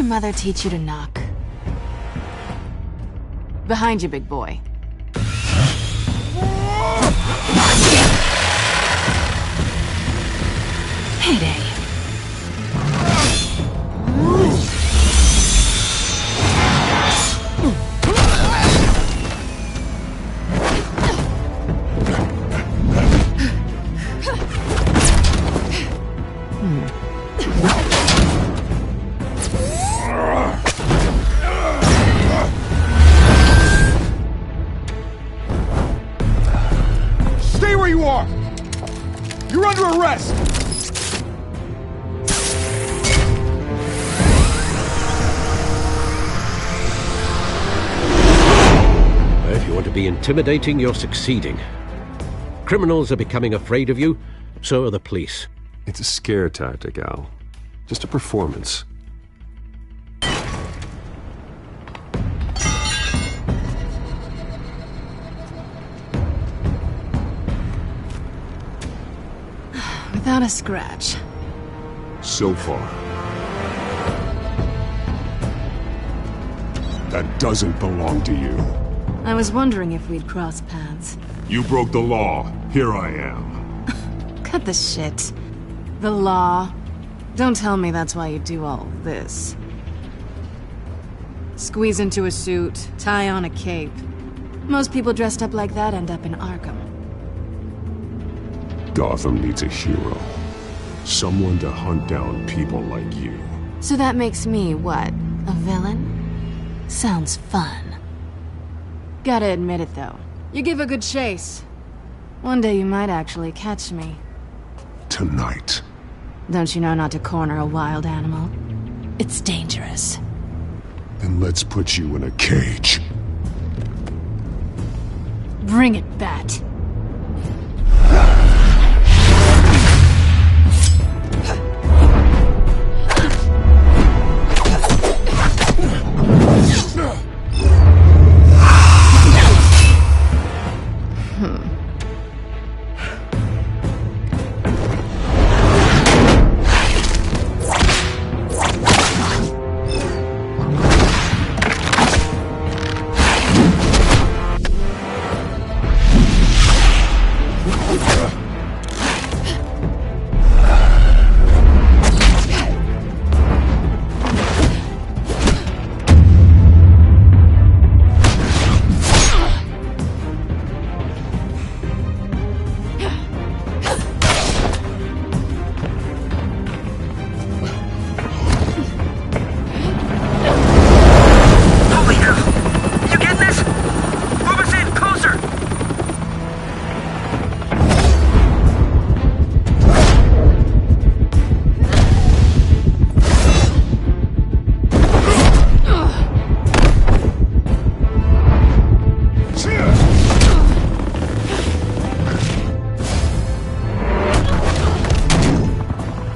your mother teach you to knock? Behind you, big boy. Heyday. Stay where you are! You're under arrest! If you want to be intimidating, you're succeeding. Criminals are becoming afraid of you, so are the police. It's a scare tactic, Al. Just a performance. Without a scratch. So far. That doesn't belong to you. I was wondering if we'd cross paths. You broke the law. Here I am. Cut the shit. The law. Don't tell me that's why you do all this. Squeeze into a suit, tie on a cape. Most people dressed up like that end up in Arkham. Gotham needs a hero. Someone to hunt down people like you. So that makes me, what, a villain? Sounds fun. Gotta admit it, though. You give a good chase. One day you might actually catch me. Tonight. Don't you know not to corner a wild animal? It's dangerous. Then let's put you in a cage. Bring it, Bat.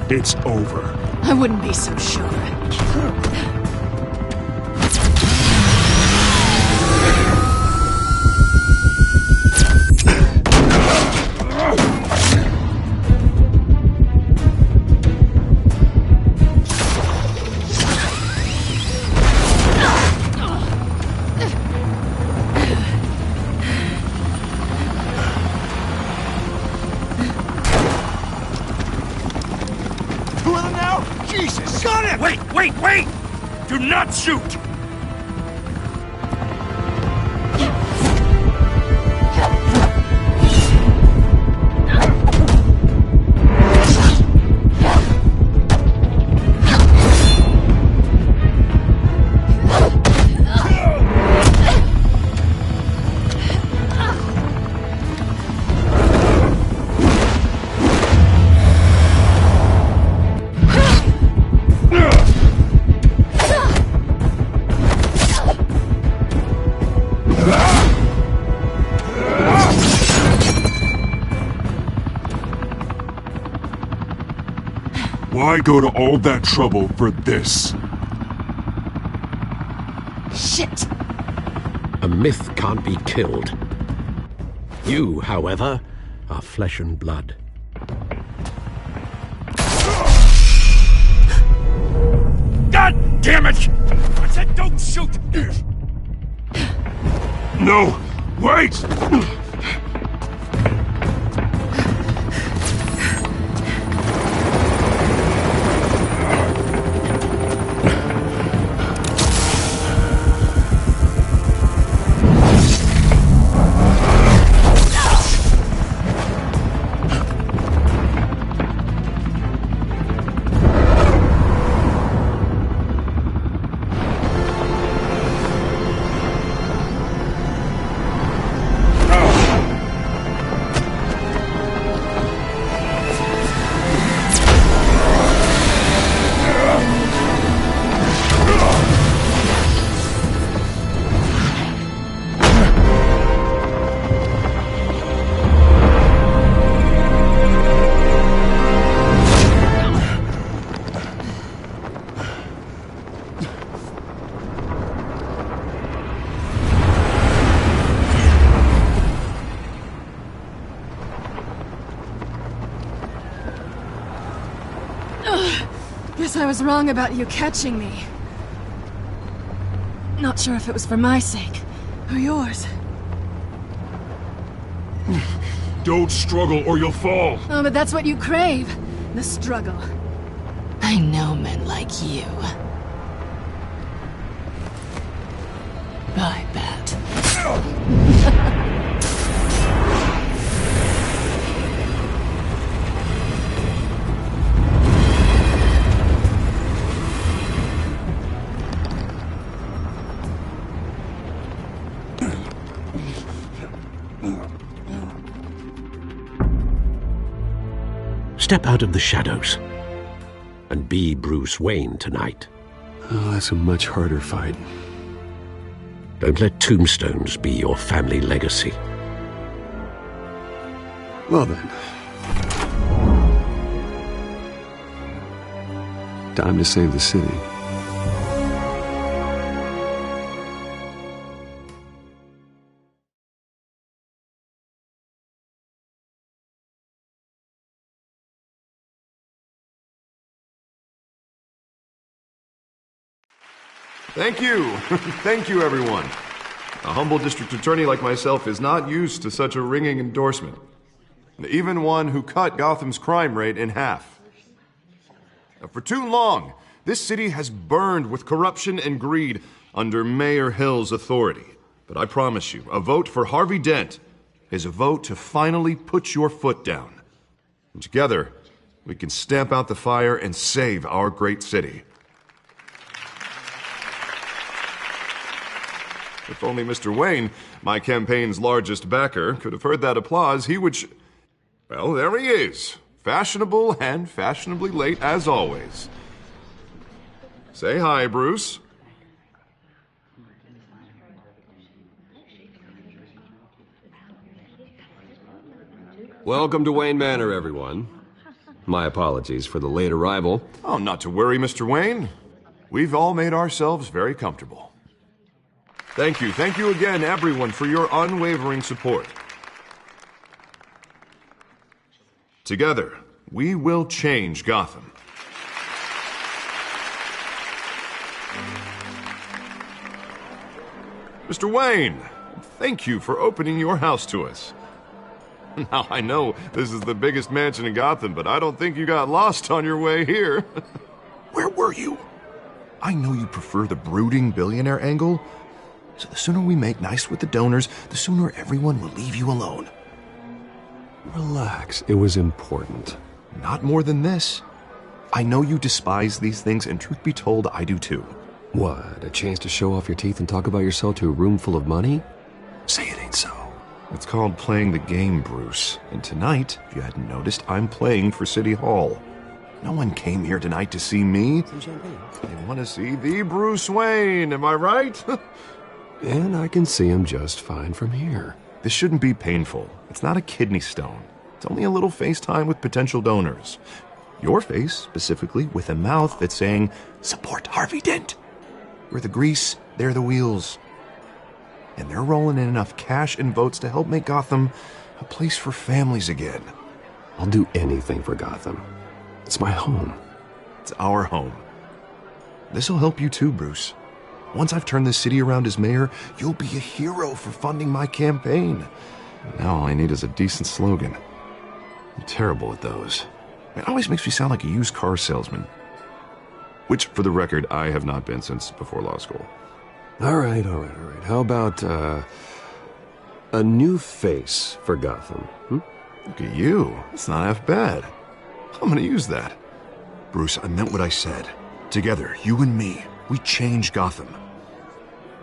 It's over. I wouldn't be so sure. Jesus! Got it! Wait! Do not shoot! Why go to all that trouble for this? Shit! A myth can't be killed. You, however, are flesh and blood. God damn it! I said don't shoot! No! Wait! Guess I was wrong about you catching me. Not sure if it was for my sake, or yours. Don't struggle or you'll fall. Oh, but that's what you crave. The struggle. I know men like you. I bet. Step out of the shadows and be Bruce Wayne tonight. Oh, that's a much harder fight. Don't let tombstones be your family legacy. Well then. Time to save the city. Thank you. Thank you, everyone. A humble district attorney like myself is not used to such a ringing endorsement. Even one who cut Gotham's crime rate in half. For too long, this city has burned with corruption and greed under Mayor Hill's authority. But I promise you, a vote for Harvey Dent is a vote to finally put your foot down. And together, we can stamp out the fire and save our great city. If only Mr. Wayne, my campaign's largest backer, could have heard that applause, he would Well, there he is. Fashionable and fashionably late as always. Say hi, Bruce. Welcome to Wayne Manor, everyone. My apologies for the late arrival. Oh, not to worry, Mr. Wayne. We've all made ourselves very comfortable. Thank you again, everyone, for your unwavering support. Together, we will change Gotham. Mr. Wayne, thank you for opening your house to us. Now, I know this is the biggest mansion in Gotham, but I don't think you got lost on your way here. Where were you? I know you prefer the brooding billionaire angle, so the sooner we make nice with the donors, the sooner everyone will leave you alone. Relax, it was important. Not more than this. I know you despise these things, and truth be told, I do too. What, a chance to show off your teeth and talk about yourself to a room full of money? Say it ain't so. It's called playing the game, Bruce. And tonight, if you hadn't noticed, I'm playing for City Hall. No one came here tonight to see me. Some champagne. They want to see the Bruce Wayne, am I right? And I can see him just fine from here. This shouldn't be painful. It's not a kidney stone. It's only a little FaceTime with potential donors. Your face, specifically, with a mouth that's saying, support Harvey Dent. We're the grease, they're the wheels. And they're rolling in enough cash and votes to help make Gotham a place for families again. I'll do anything for Gotham. It's my home. It's our home. This'll help you too, Bruce. Once I've turned this city around as mayor, you'll be a hero for funding my campaign. Now all I need is a decent slogan. I'm terrible at those. It always makes me sound like a used car salesman. Which, for the record, I have not been since before law school. All right. How about, a new face for Gotham? Look at you. That's not half bad. I'm gonna use that. Bruce, I meant what I said. Together, you and me, we change Gotham.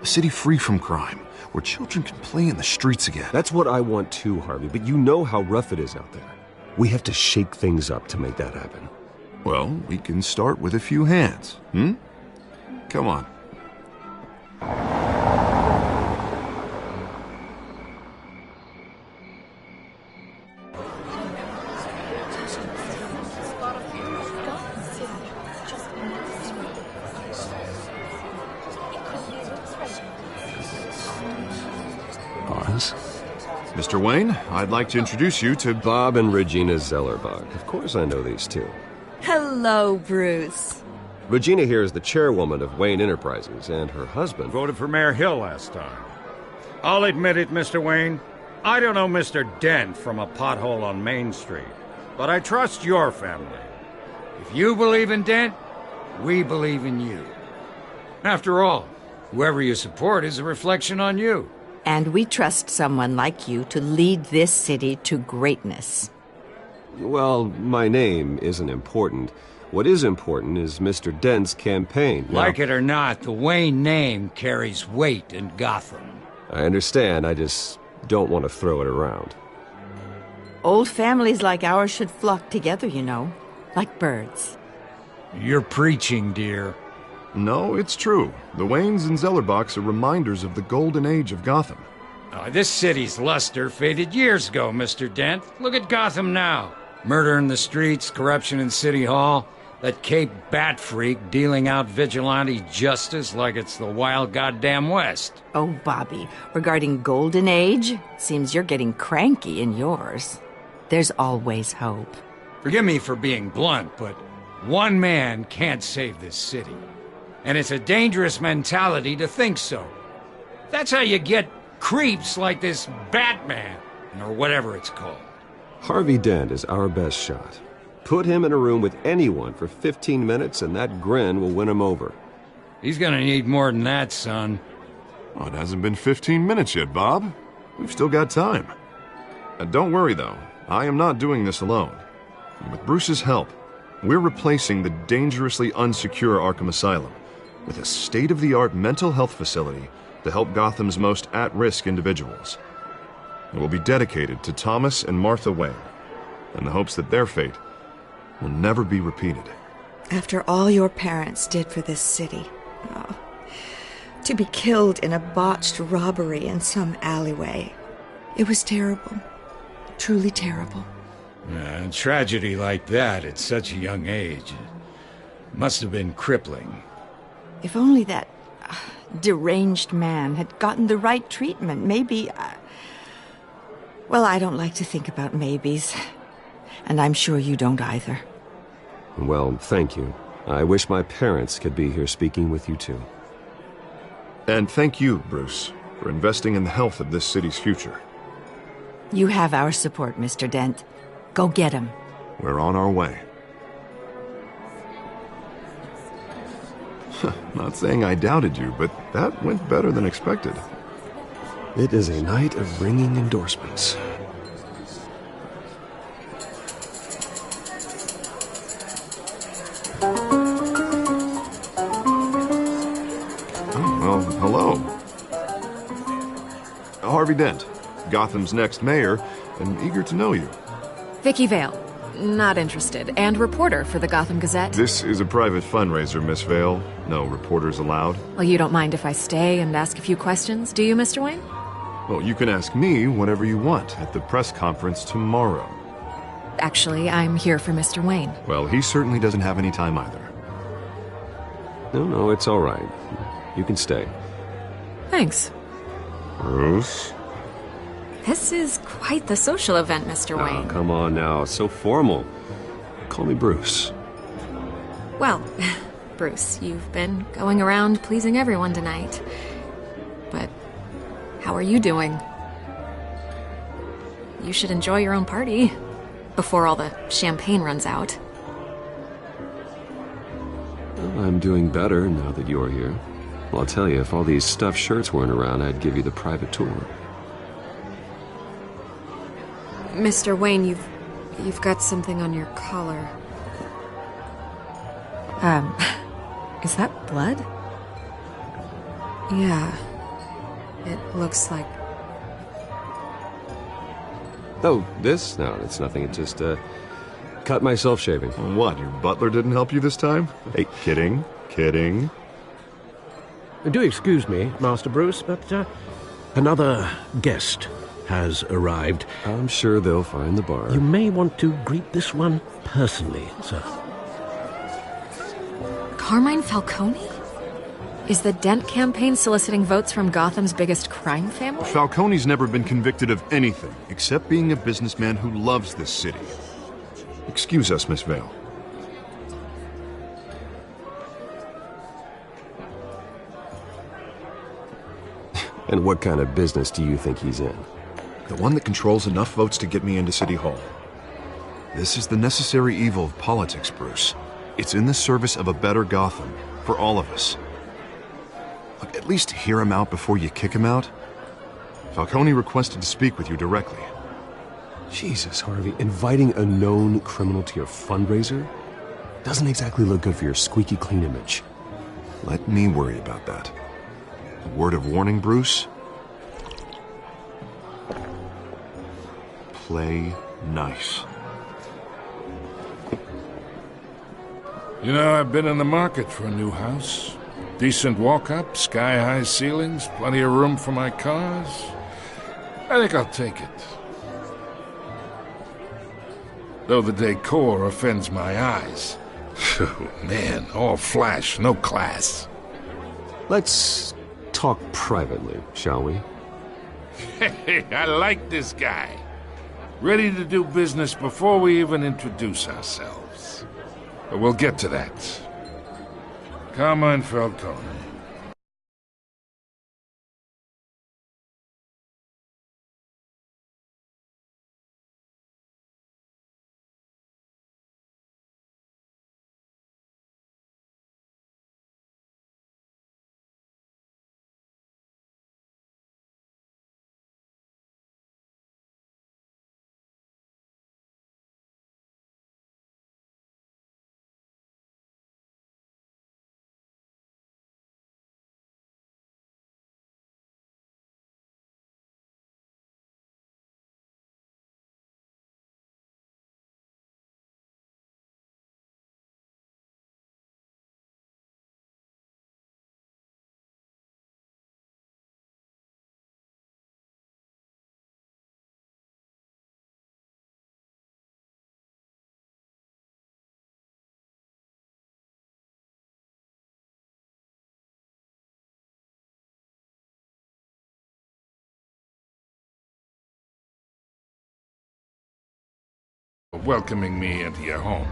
A city free from crime, where children can play in the streets again. That's what I want too, Harvey, but you know how rough it is out there. We have to shake things up to make that happen. Well, we can start with a few hands, Come on. Pause. Mr. Wayne, I'd like to introduce you to Bob and Regina Zellerbach. Of course I know these two. Hello, Bruce. Regina here is the chairwoman of Wayne Enterprises, and her husband... Voted for Mayor Hill last time. I'll admit it, Mr. Wayne. I don't know Mr. Dent from a pothole on Main Street, but I trust your family. If you believe in Dent, we believe in you. After all, whoever you support is a reflection on you. And we trust someone like you to lead this city to greatness. Well, my name isn't important. What is important is Mr. Dent's campaign. Like it or not, the Wayne name carries weight in Gotham. I understand, I just don't want to throw it around. Old families like ours should flock together, you know, like birds. You're preaching, dear. No, it's true. The Waynes and Zellerbachs are reminders of the golden age of Gotham. This city's luster faded years ago, Mr. Dent. Look at Gotham now. Murder in the streets, corruption in City Hall, that Cape Bat freak dealing out vigilante justice like it's the wild goddamn West. Oh, Bobby, regarding Golden Age, seems you're getting cranky in yours. There's always hope. Forgive me for being blunt, but one man can't save this city. And it's a dangerous mentality to think so. That's how you get creeps like this Batman, or whatever it's called. Harvey Dent is our best shot. Put him in a room with anyone for 15 minutes and that grin will win him over. He's gonna need more than that, son. Oh, it hasn't been 15 minutes yet, Bob. We've still got time. Don't worry, though. I am not doing this alone. With Bruce's help, we're replacing the dangerously unsecure Arkham Asylum with a state-of-the-art mental health facility to help Gotham's most at-risk individuals. It will be dedicated to Thomas and Martha Wayne, in the hopes that their fate will never be repeated. After all your parents did for this city, to be killed in a botched robbery in some alleyway, it was terrible. Truly terrible. A tragedy like that at such a young age must have been crippling. If only that deranged man had gotten the right treatment, maybe... Well, I don't like to think about maybes. And I'm sure you don't either. Well, thank you. I wish my parents could be here speaking with you too. And thank you, Bruce, for investing in the health of this city's future. You have our support, Mr. Dent. Go get him. We're on our way. Not saying I doubted you, but that went better than expected. It is a night of ringing endorsements. Oh, well, hello. Harvey Dent, Gotham's next mayor, and eager to know you. Vicky Vale. Not interested. And reporter for the Gotham Gazette. This is a private fundraiser, Miss Vale. No reporters allowed. Well, you don't mind if I stay and ask a few questions, do you, Mr. Wayne? Well, you can ask me whatever you want at the press conference tomorrow. Actually, I'm here for Mr. Wayne. Well, he certainly doesn't have any time either. No, it's all right. You can stay. Thanks. Bruce? This is quite the social event, Mr. Oh, Wayne. come on now. It's so formal. Call me Bruce. Well, Bruce, you've been going around pleasing everyone tonight. But how are you doing? You should enjoy your own party before all the champagne runs out. Well, I'm doing better now that you're here. Well, I'll tell you, if all these stuffed shirts weren't around, I'd give you the private tour. Mr. Wayne, you've got something on your collar. Is that blood? Yeah. It looks like... Oh, this? No, it's nothing. It just, cut myself shaving. What, your butler didn't help you this time? Hey, kidding. Do excuse me, Master Bruce, but another guest has arrived. I'm sure they'll find the bar. You may want to greet this one personally, sir. Carmine Falcone? Is the Dent campaign soliciting votes from Gotham's biggest crime family? Falcone's never been convicted of anything except being a businessman who loves this city. Excuse us, Miss Vale. And what kind of business do you think he's in? The one that controls enough votes to get me into City Hall. This is the necessary evil of politics, Bruce. It's in the service of a better Gotham, for all of us. Look, at least hear him out before you kick him out. Falcone requested to speak with you directly. Jesus, Harvey, inviting a known criminal to your fundraiser doesn't exactly look good for your squeaky clean image. Let me worry about that. A word of warning, Bruce? Play nice. You know, I've been in the market for a new house. Decent walk-up, sky-high ceilings, plenty of room for my cars. I think I'll take it. Though the decor offends my eyes. Oh, man, all flash, no class. Let's talk privately, shall we? Hey, I like this guy. Ready to do business before we even introduce ourselves. But we'll get to that. Carmine Falcone. Welcoming me into your home.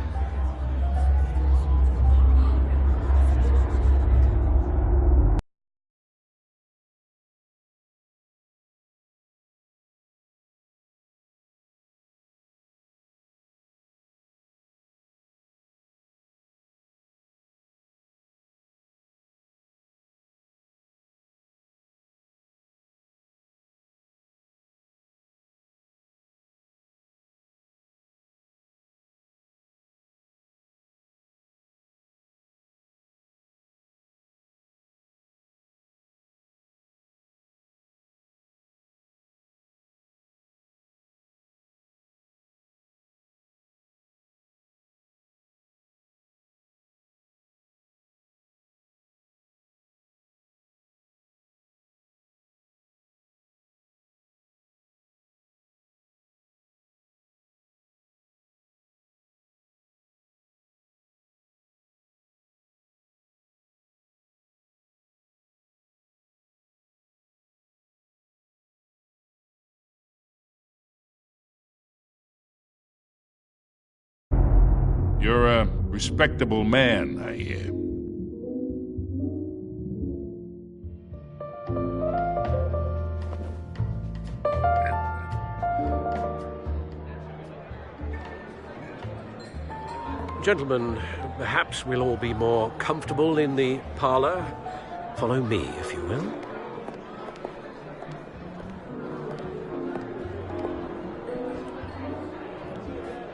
You're a respectable man, I hear. Gentlemen, perhaps we'll all be more comfortable in the parlor. Follow me, if you will.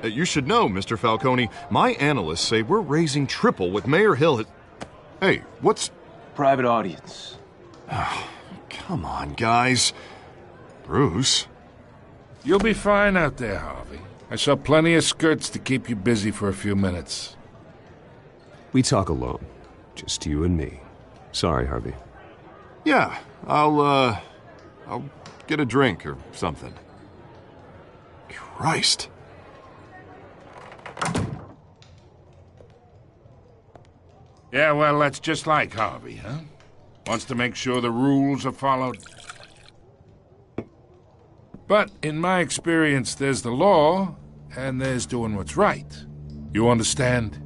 You should know, Mr. Falcone, my analysts say we're raising triple what Mayor Hill has... Hey, what's... Private audience. Come on, guys. Bruce? You'll be fine out there, Harvey. I saw plenty of skirts to keep you busy for a few minutes. We talk alone. Just you and me. Sorry, Harvey. Yeah, I'll get a drink or something. Christ. Yeah, well, that's just like Harvey, huh? Wants to make sure the rules are followed. But in my experience, there's the law, and there's doing what's right. You understand?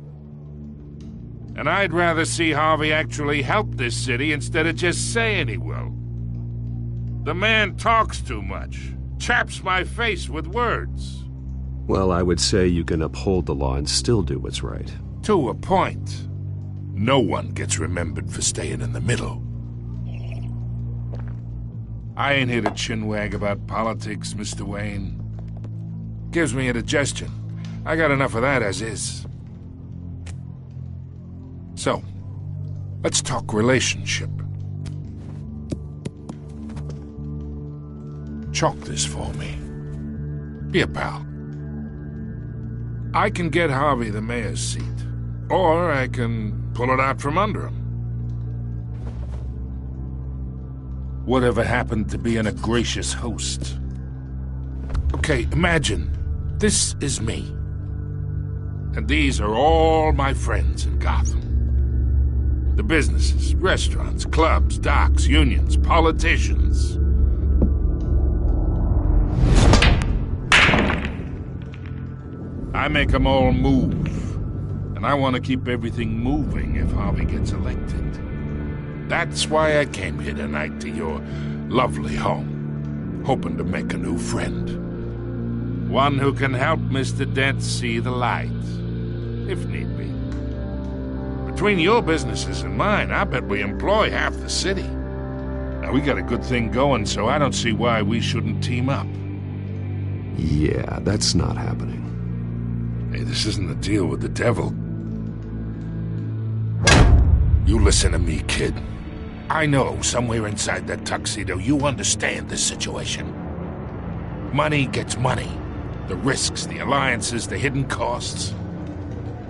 And I'd rather see Harvey actually help this city instead of just saying he will. The man talks too much, chaps my face with words. Well, I would say you can uphold the law and still do what's right. To a point. No one gets remembered for staying in the middle. I ain't here to chinwag about politics, Mr. Wayne. Gives me indigestion. I got enough of that as is. So, let's talk relationship. Chalk this for me. Be a pal. I can get Harvey the mayor's seat, or I can pull it out from under him. Whatever happened to being a gracious host? Okay, imagine this is me. And these are all my friends in Gotham. The businesses, restaurants, clubs, docks, unions, politicians. I make them all move. And I want to keep everything moving if Harvey gets elected. That's why I came here tonight to your lovely home, hoping to make a new friend. One who can help Mr. Dent see the light, if need be. Between your businesses and mine, I bet we employ half the city. Now, we got a good thing going, so I don't see why we shouldn't team up. Yeah, that's not happening. Hey, this isn't a deal with the devil. You listen to me, kid. I know somewhere inside that tuxedo you understand this situation. Money gets money. The risks, the alliances, the hidden costs.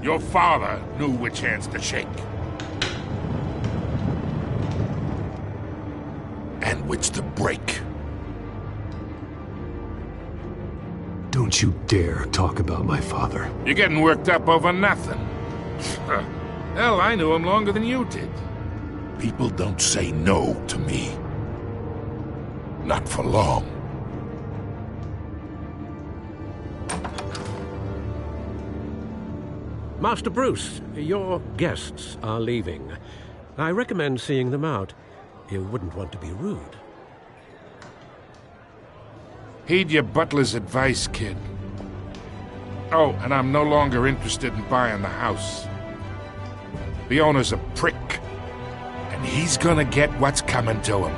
Your father knew which hands to shake. And which to break. Don't you dare talk about my father. You're getting worked up over nothing. Hell, I knew him longer than you did. People don't say no to me. Not for long. Master Bruce, your guests are leaving. I recommend seeing them out. You wouldn't want to be rude. Heed your butler's advice, kid. Oh, and I'm no longer interested in buying the house. The owner's a prick. And he's gonna get what's coming to him.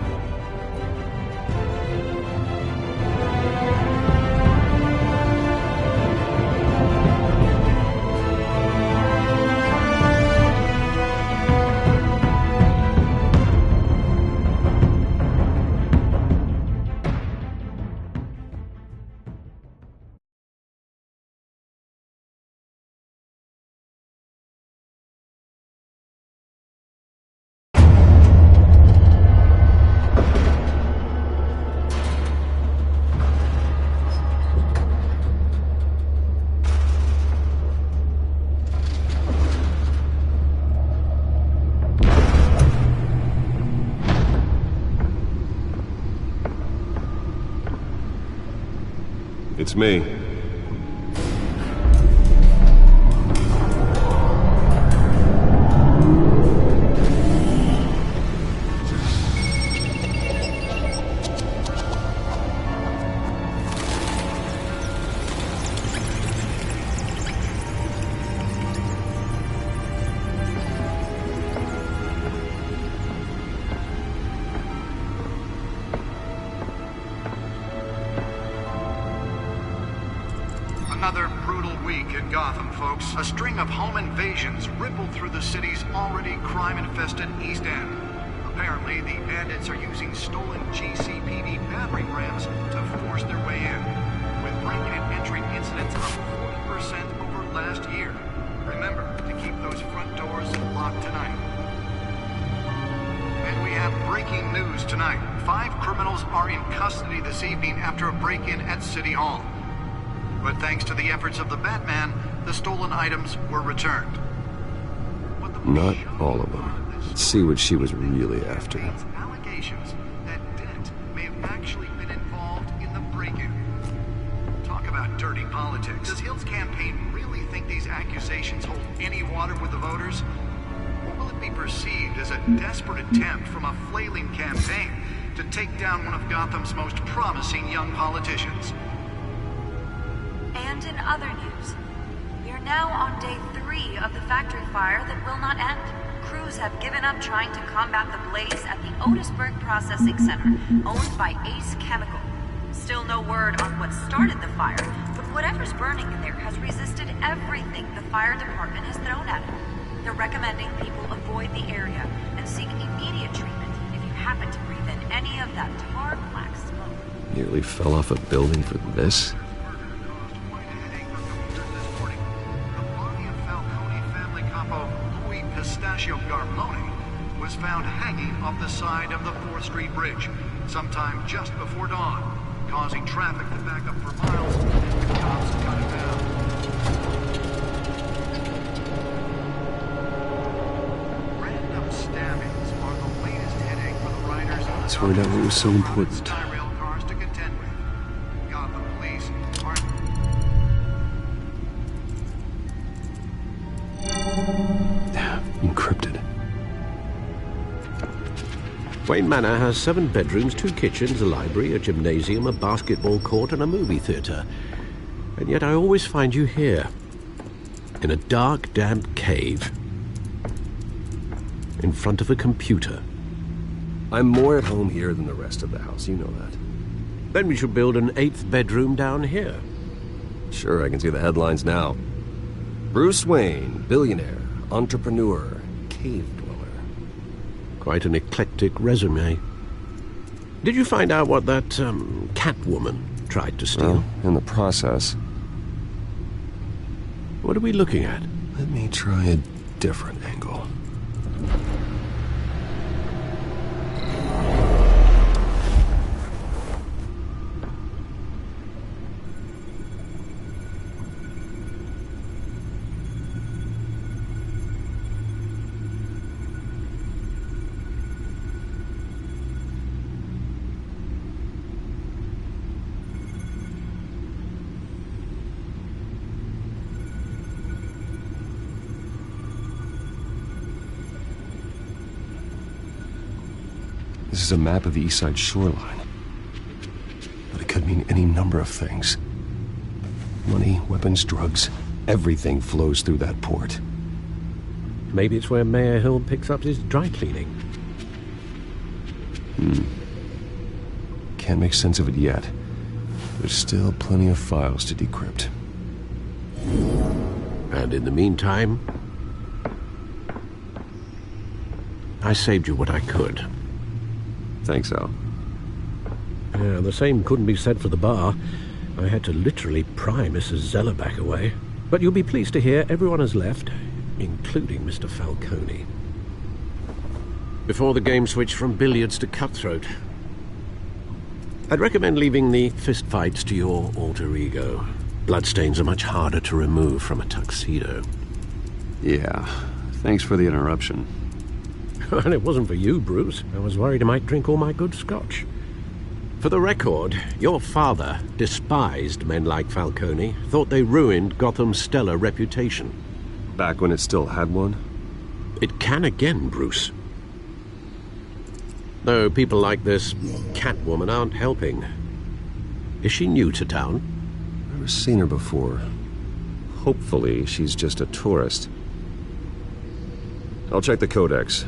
It's me. Gotham, folks. A string of home invasions rippled through the city's already crime-infested East End. Apparently, the bandits are using stolen GCPD battering rams to force their way in, with break-in and entry incidents up 40% over last year. Remember to keep those front doors locked tonight. And we have breaking news tonight. 5 criminals are in custody this evening after a break-in at City Hall. But thanks to the efforts of the Batman, the stolen items were returned. Not all of them. Let's see what she was really after. Allegations that Dent may have actually been involved in the break-in. Talk about dirty politics. Does Hill's campaign really think these accusations hold any water with the voters? Or will it be perceived as a desperate attempt from a flailing campaign to take down one of Gotham's most promising young politicians? And in other news, we are now on day 3 of the factory fire that will not end. Crews have given up trying to combat the blaze at the Otisburg Processing Center, owned by Ace Chemical. Still no word on what started the fire, but whatever's burning in there has resisted everything the fire department has thrown at it. They're recommending people avoid the area and seek immediate treatment if you happen to breathe in any of that tar black smoke. Nearly fell off a building for this? Pistachio Garmoni was found hanging off the side of the 4th Street Bridge sometime just before dawn, causing traffic to back up for miles and the cops cut it down. Random stabbings are the latest headache for the riders. Let's find out what was so important. Rail cars to contend with. Gotham police are encrypted. Wayne Manor has 7 bedrooms, 2 kitchens, a library, a gymnasium, a basketball court, and a movie theatre. And yet I always find you here, in a dark, damp cave, in front of a computer. I'm more at home here than the rest of the house, you know that. Then we should build an 8th bedroom down here. Sure, I can see the headlines now. Bruce Wayne, billionaire, entrepreneur, cave dweller. Quite an eclectic resume. Did you find out what that, Catwoman tried to steal? Well, in the process. What are we looking at? Let me try a different angle. This is a map of the East Side shoreline. But it could mean any number of things. Money, weapons, drugs, everything flows through that port. Maybe it's where Mayor Hill picks up his dry cleaning. Can't make sense of it yet. There's still plenty of files to decrypt. And in the meantime, I saved you what I could. Think so? Yeah, the same couldn't be said for the bar. I had to literally pry Mrs. Zeller back away. But you'll be pleased to hear everyone has left, including Mr. Falcone. Before the game switched from billiards to cutthroat. I'd recommend leaving the fistfights to your alter ego. Bloodstains are much harder to remove from a tuxedo. Yeah, thanks for the interruption. And it wasn't for you, Bruce. I was worried I might drink all my good scotch. For the record, your father despised men like Falcone, thought they ruined Gotham's stellar reputation. Back when it still had one? It can again, Bruce. Though people like this Catwoman aren't helping. Is she new to town? Never seen her before. Hopefully, she's just a tourist. I'll check the codex.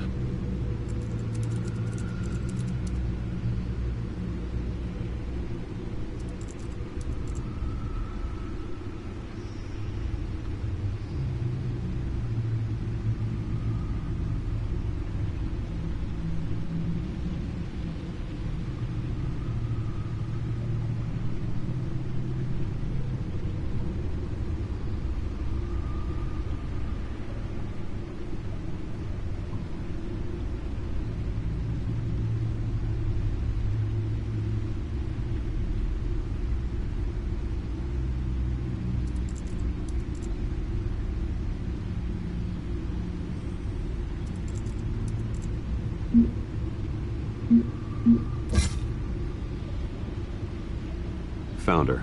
Found her.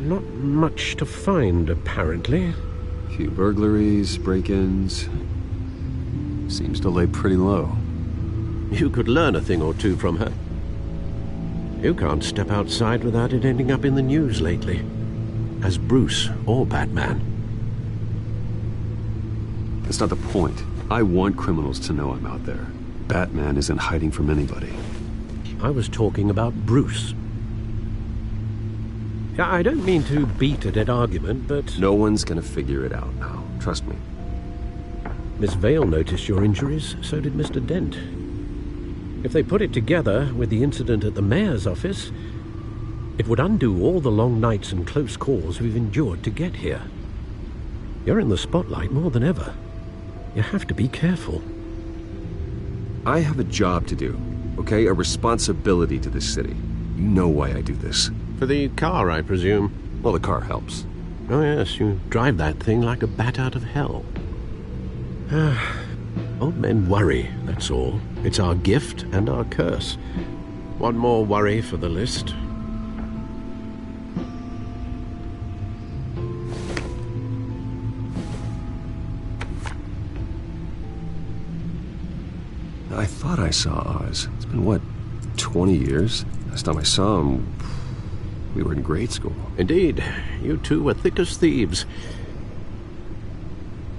Not much to find, apparently. A few burglaries, break-ins. Seems to lay pretty low. You could learn a thing or two from her. You can't step outside without it ending up in the news lately. As Bruce or Batman. That's not the point. I want criminals to know I'm out there. Batman isn't hiding from anybody. I was talking about Bruce. I don't mean to beat a dead argument, but... No one's gonna figure it out now. Trust me. Miss Vale noticed your injuries, so did Mr. Dent. If they put it together with the incident at the mayor's office, it would undo all the long nights and close calls we've endured to get here. You're in the spotlight more than ever. You have to be careful. I have a job to do, okay? A responsibility to this city. You know why I do this. For the car, I presume. Well, the car helps. Oh yes, you drive that thing like a bat out of hell. Old men worry, that's all. It's our gift and our curse. One more worry for the list. I thought I saw Oz. It's been, what, 20 years? Last time I saw him, we were in grade school. Indeed. You two were thick as thieves.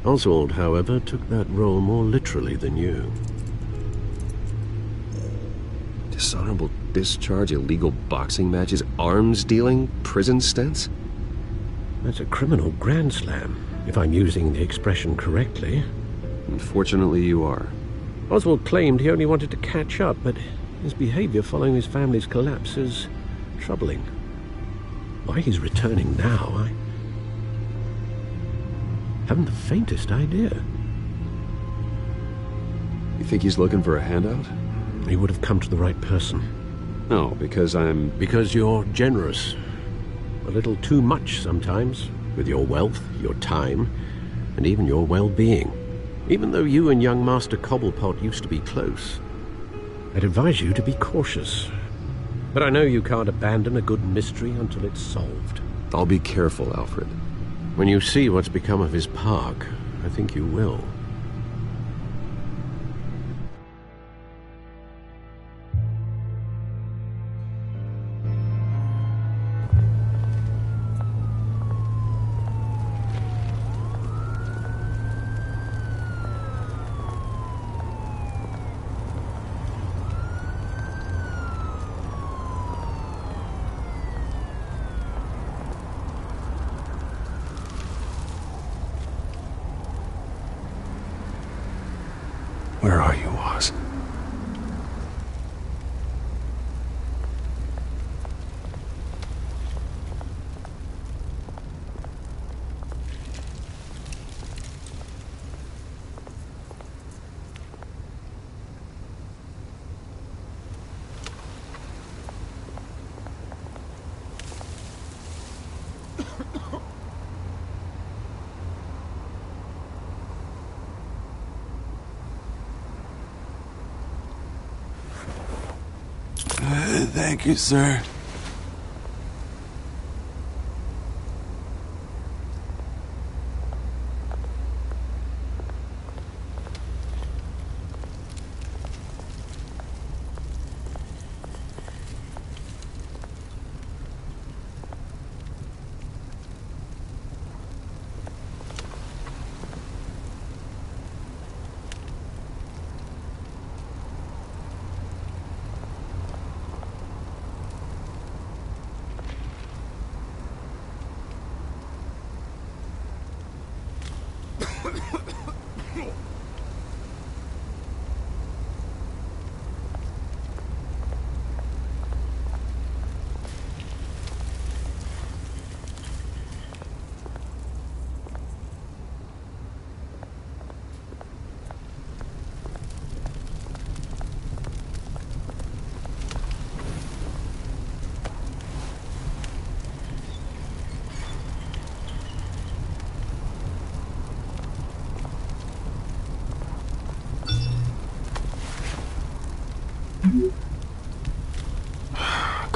Oswald, however, took that role more literally than you. Dishonorable discharge, illegal boxing matches, arms dealing, prison stints? That's a criminal grand slam, if I'm using the expression correctly. Unfortunately, you are. Oswald claimed he only wanted to catch up, but his behavior following his family's collapse is troubling. Why he's returning now, I haven't the faintest idea. You think he's looking for a handout? He would have come to the right person. No, because I'm... Because you're generous. A little too much sometimes, with your wealth, your time, and even your well-being. Even though you and young Master Cobblepot used to be close, I'd advise you to be cautious. But I know you can't abandon a good mystery until it's solved. I'll be careful, Alfred. When you see what's become of his park, I think you will. Where are you, Oz? Thank you, sir.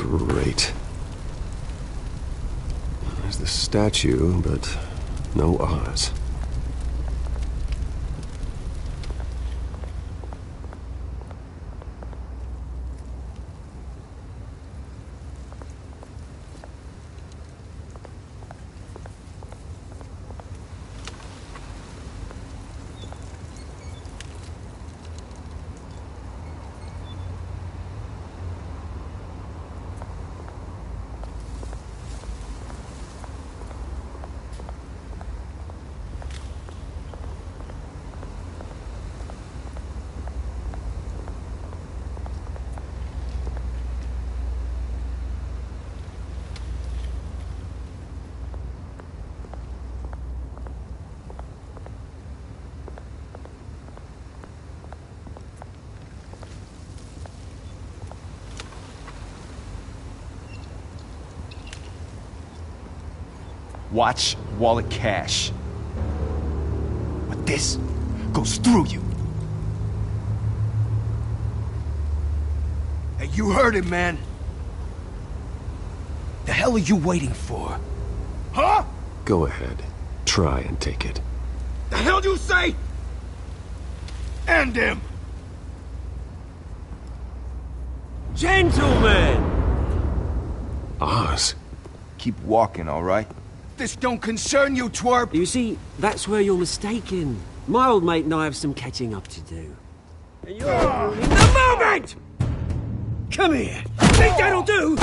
Great. There's the statue, but no Oz. Watch wallet cash. But this goes through you. Hey, you heard it, man. The hell are you waiting for? Huh? Go ahead. Try and take it. The hell do you say? End him! Gentlemen! Oz. Keep walking, all right? This don't concern you, twerp! You see, that's where you're mistaken. My old mate and I have some catching up to do. And you're in the moment! Come here! Think that'll do?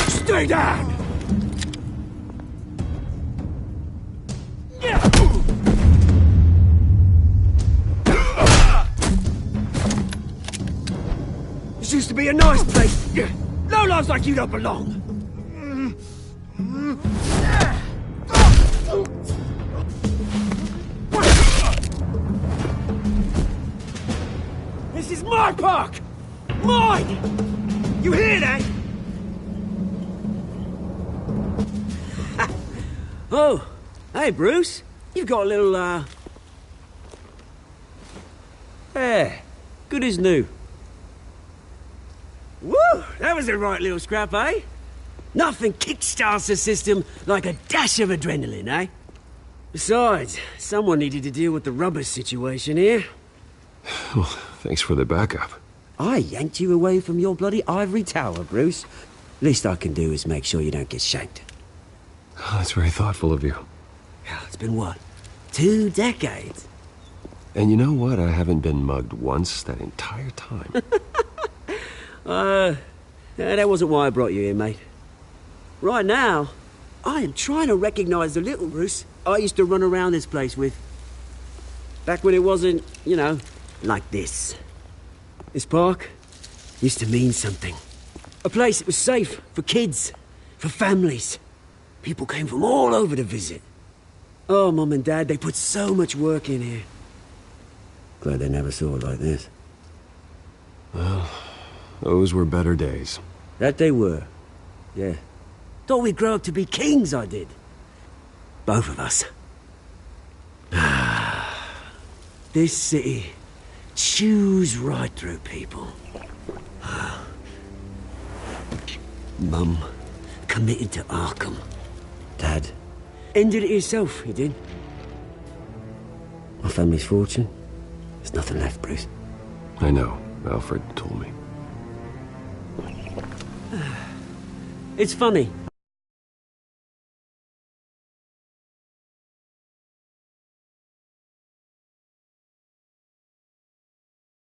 Stay down! This used to be a nice place. Lowlifes like you don't belong. This is my park! Mine! You hear that? Oh, hey Bruce. You've got a little, Yeah, good as new. Woo! That was a right little scrap, eh? Nothing kickstarts the system like a dash of adrenaline, eh? Besides, someone needed to deal with the rubber situation here. Well, thanks for the backup. I yanked you away from your bloody ivory tower, Bruce. Least I can do is make sure you don't get shanked. Oh, that's very thoughtful of you. It's been what? 2 decades? And you know what? I haven't been mugged once that entire time. That wasn't why I brought you here, mate. Right now, I am trying to recognize the little Bruce I used to run around this place with. Back when it wasn't, you know, like this. This park used to mean something. A place that was safe for kids, for families. People came from all over to visit. Oh, Mum and Dad, they put so much work in here. Glad they never saw it like this. Well, those were better days. That they were. Yeah. Thought we'd grow up to be kings, I did. Both of us. This city chews right through people. Mum committed to Arkham. Dad ended it himself, he did. My family's fortune. There's nothing left, Bruce. I know. Alfred told me. It's funny.